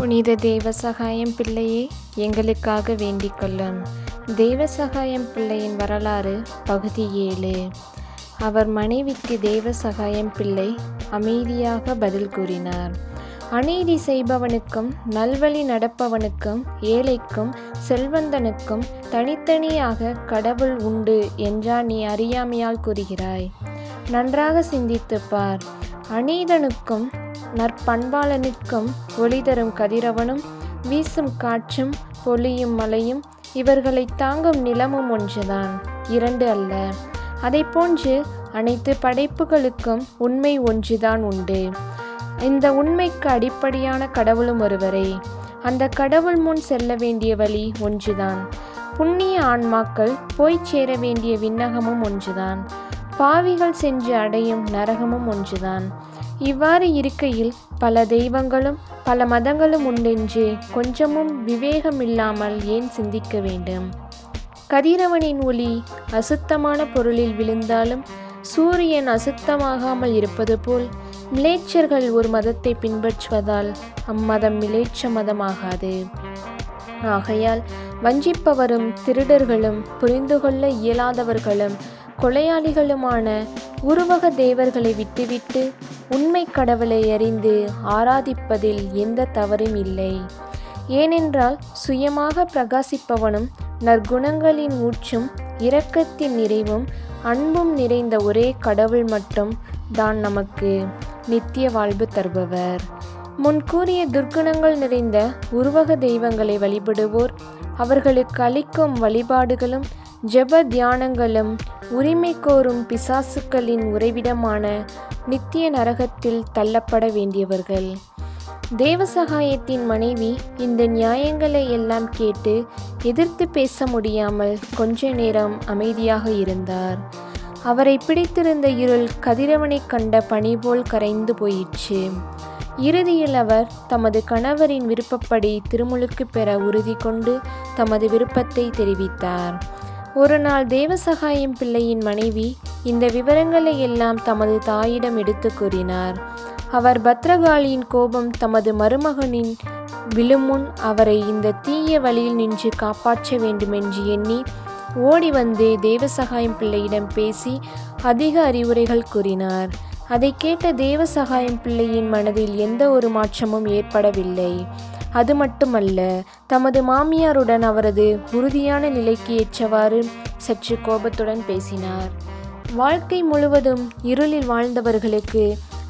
புனித தேவசகாயம் பிள்ளையே எங்களுக்காக வேண்டிக் கொள்ளும். தேவசகாயம் பிள்ளையின் வரலாறு பகுதி 7. அவர் மனைவிக்கு தேவசகாயம் பிள்ளை அமைதியாக பதில் கூறினார். அநீதி செய்பவனுக்கும் நல்வழி நடப்பவனுக்கும் ஏழைக்கும் செல்வந்தனுக்கும் தனித்தனியாக கடவுள் உண்டு என்றா நீ அறியாமையால் கூறுகிறாய்? நன்றாக சிந்தித்துப் பார். அநீதனுக்கும் நற்பண்பாளனுக்கும் ஒளி தரும் கதிரவனும் வீசும் காற்றும் பொழியும் மழையும் இவர்களை தாங்கும் நிலமும் ஒன்றுதான், 2 அல்ல. அதை போன்று அனைத்து படைப்புகளுக்கும் உண்மை ஒன்றுதான் உண்டு. இந்த உண்மைக்கு அடிப்படையான கடவுளும் ஒருவரே. அந்த கடவுள் முன் செல்ல வேண்டிய வழி ஒன்றுதான். புண்ணிய ஆன்மாக்கள் போய் சேர வேண்டிய விண்ணகமும் ஒன்றுதான். பாவிகள் சென்று அடையும் நரகமும் ஒன்றுதான். இவ்வாறு இருக்கையில் பல தெய்வங்களும் பல மதங்களும் உண்டென்று கொஞ்சமும் விவேகமில்லாமல் ஏன் சிந்திக்க வேண்டும்? கதிரவனின் ஒளி அசுத்தமான பொருளில் விழுந்தாலும் சூரியன் அசுத்தமாகாமல் இருப்பது போல் மிலேச்சர்கள் ஒரு மதத்தை பின்பற்றுவதால் அம்மதம் மிலேச்ச மதமாகாது. ஆகையால் வஞ்சிப்பவரும் திருடர்களும் புரிந்து கொள்ள இயலாதவர்களும் கொலையாளிகளுமான உருவக தேவர்களை விட்டுவிட்டு உண்மை கடவுளை அறிந்து ஆராதிப்பதில் எந்த தவறும் இல்லை. ஏனென்றால் சுயமாக பிரகாசிப்பவனும் நற்குணங்களின் ஊற்றும் இரக்கத்தின் நிறைவும் அன்பும் நிறைந்த ஒரே கடவுள் மட்டும் தான் நமக்கு நித்திய வாழ்வு தருபவர். முன்கூறிய துர்க்குணங்கள் நிறைந்த உருவக தெய்வங்களை வழிபடுவோர் அவர்களுக்கு அளிக்கும் வழிபாடுகளும் ஜெப தியானங்களும் உரிமை கோரும் பிசாசுக்களின் உறைவிடமான நித்திய நரகத்தில் தள்ளப்பட வேண்டியவர்கள். தேவசகாயத்தின் மனைவி இந்த நியாயங்களை எல்லாம் கேட்டு எதிர்த்து பேச முடியாமல் கொஞ்ச நேரம் அமைதியாக இருந்தார். அவரை பிடித்திருந்த இருள் கதிரவனை கண்ட பனி போல் கரைந்து போயிற்று. இறுதியில் அவர் தமது கணவரின் விருப்பப்படி திருமுழுக்கு பெற உறுதி கொண்டு தமது விருப்பத்தை தெரிவித்தார். ஒரு நாள் தேவசகாயம் பிள்ளையின் மனைவி இந்த விவரங்களை எல்லாம் தமது தாயிடம் எடுத்து கூறினார். அவர் பத்ரகாளியின் கோபம் தமது மருமகனின் விழுமுன் அவரை இந்த தீய வழியில் நின்று காப்பாற்ற வேண்டுமென்று எண்ணி ஓடி வந்து தேவசகாயம் பிள்ளையிடம் பேசி அதிக அறிவுரைகள் கூறினார். அதை கேட்ட தேவசகாயம் பிள்ளையின் மனதில் எந்த ஒரு மாற்றமும் ஏற்படவில்லை. அது மட்டுமல்ல, தமது மாமியாருடன் அவரது உறுதியான நிலைக்கு ஏற்றவாறு சற்று கோபத்துடன் பேசினார். வாழ்க்கை முழுவதும் இருளில் வாழ்ந்தவர்களுக்கு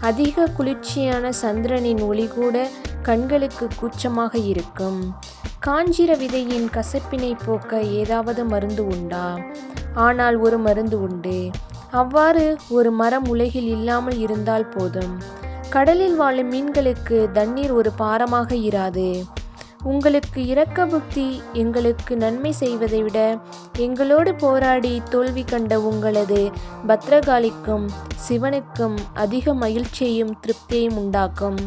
அதிக குளிர்ச்சியான சந்திரனின் ஒளி கூட கண்களுக்கு கூச்சமாக இருக்கும். காஞ்சிர விதையின் கசப்பினை போக்க ஏதாவது மருந்து உண்டா? ஆனால் ஒரு மருந்து உண்டு. அவ்வாறு ஒரு மரம் உலகில் இல்லாமல் இருந்தால் போதும். கடலில் வாழும் மீன்களுக்கு தண்ணீர் ஒரு பாரமாக இராது. உங்களுக்கு இரக்க புத்தி எங்களுக்கு நன்மை செய்வதை விட எங்களோடு போராடி தோல்வி கண்ட உங்களது பத்ரகாளிக்கும் சிவனுக்கும் அதிக மகிழ்ச்சியையும் திருப்தியையும் உண்டாக்கும்.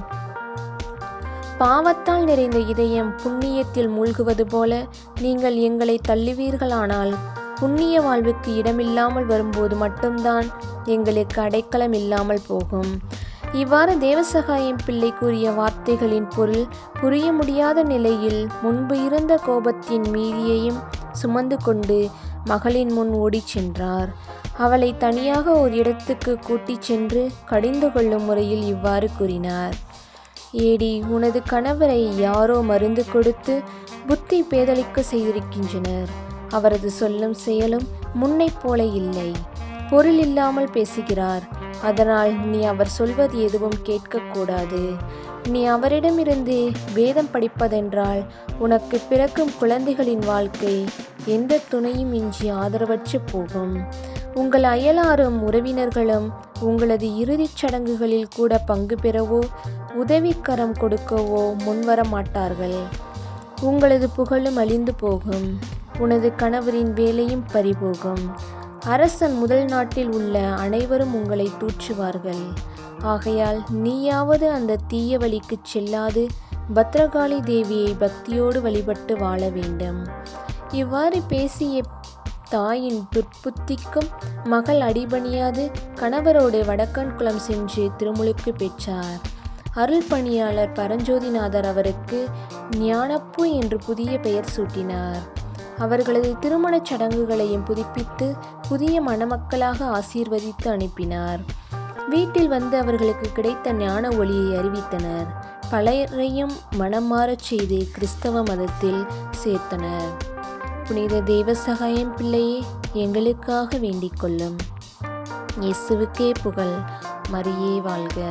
பாவத்தால் நிறைந்த இதயம் புண்ணியத்தில் மூழ்குவது போல நீங்கள் எங்களை தள்ளுவீர்களானால் புண்ணிய வாழ்வுக்கு இடமில்லாமல் வரும்போது மட்டும்தான் எங்களுக்கு அடைக்கலம் இல்லாமல் போகும். இவ்வாறு தேவசகாயம் பிள்ளை கூறிய வார்த்தைகளின் பொருள் புரிய முடியாத நிலையில் முன்பு இருந்த கோபத்தின் மீதியையும் சுமந்து கொண்டு மகளின் முன் ஓடிச் சென்றார். அவளை தனியாக ஒரு இடத்துக்கு கூட்டிச் சென்று கடிந்து கொள்ளும் முறையில் இவ்வாறு கூறினார். ஏடி, உனது கணவரை யாரோ மருந்து கொடுத்து புத்தி பேதலிக்க செய்திருக்கின்றனர். அவரது சொல்லும் செயலும் முன்னை போல இல்லை. பொருள் இல்லாமல் பேசுகிறார். அதனால் நீ அவர் சொல்வது எதுவும் கேட்கக்கூடாது. நீ அவரிடமிருந்து வேதம் படிப்பதென்றால் உனக்கு பிறக்கும் குழந்தைகளின் வாழ்க்கை எந்த துணையும் இன்றி ஆதரவற்று போகும். உங்கள் அயலாரும் உறவினர்களும் உங்களது இறுதிச் சடங்குகளில் கூட பங்கு பெறவோ உதவிக்கரம் கொடுக்கவோ முன்வர மாட்டார்கள். உங்களது புகழும் அழிந்து போகும். உனது கணவரின் வேலையும் பறிபோகும். அரசன் முதல் நாட்டில் உள்ள அனைவரும் உங்களை தூற்றுவார்கள். ஆகையால் நீயாவது அந்த தீய வழிக்கு செல்லாது பத்ரகாளி தேவியை பக்தியோடு வழிபட்டு வாழ வேண்டும். இவ்வாறு பேசிய தாயின் துர்ப்புத்திக்கும் மகள் அடிபணியாது கணவரோடு வடக்கன் குளம் சென்று திருமுழுக்கு பெற்றார். அருள் பணியாளர் பரஞ்சோதிநாதர் அவருக்கு ஞானப்பூ என்று புதிய பெயர் சூட்டினார். அவர்களது திருமணச் சடங்குகளையும் புதுப்பித்து புதிய மணமக்களாக ஆசீர்வதித்து அனுப்பினார். வீட்டில் வந்து அவர்களுக்கு கிடைத்த ஞான ஒளியை அறிவித்தனர். பலரையும் மனம் மாறச் செய்து கிறிஸ்தவ மதத்தில் சேர்த்தனர். புனித தேவசகாயம் பிள்ளையே, எங்களுக்காக வேண்டிக் கொள்ளும். இயேசுவுக்கே புகழ். மரியே வாழ்க.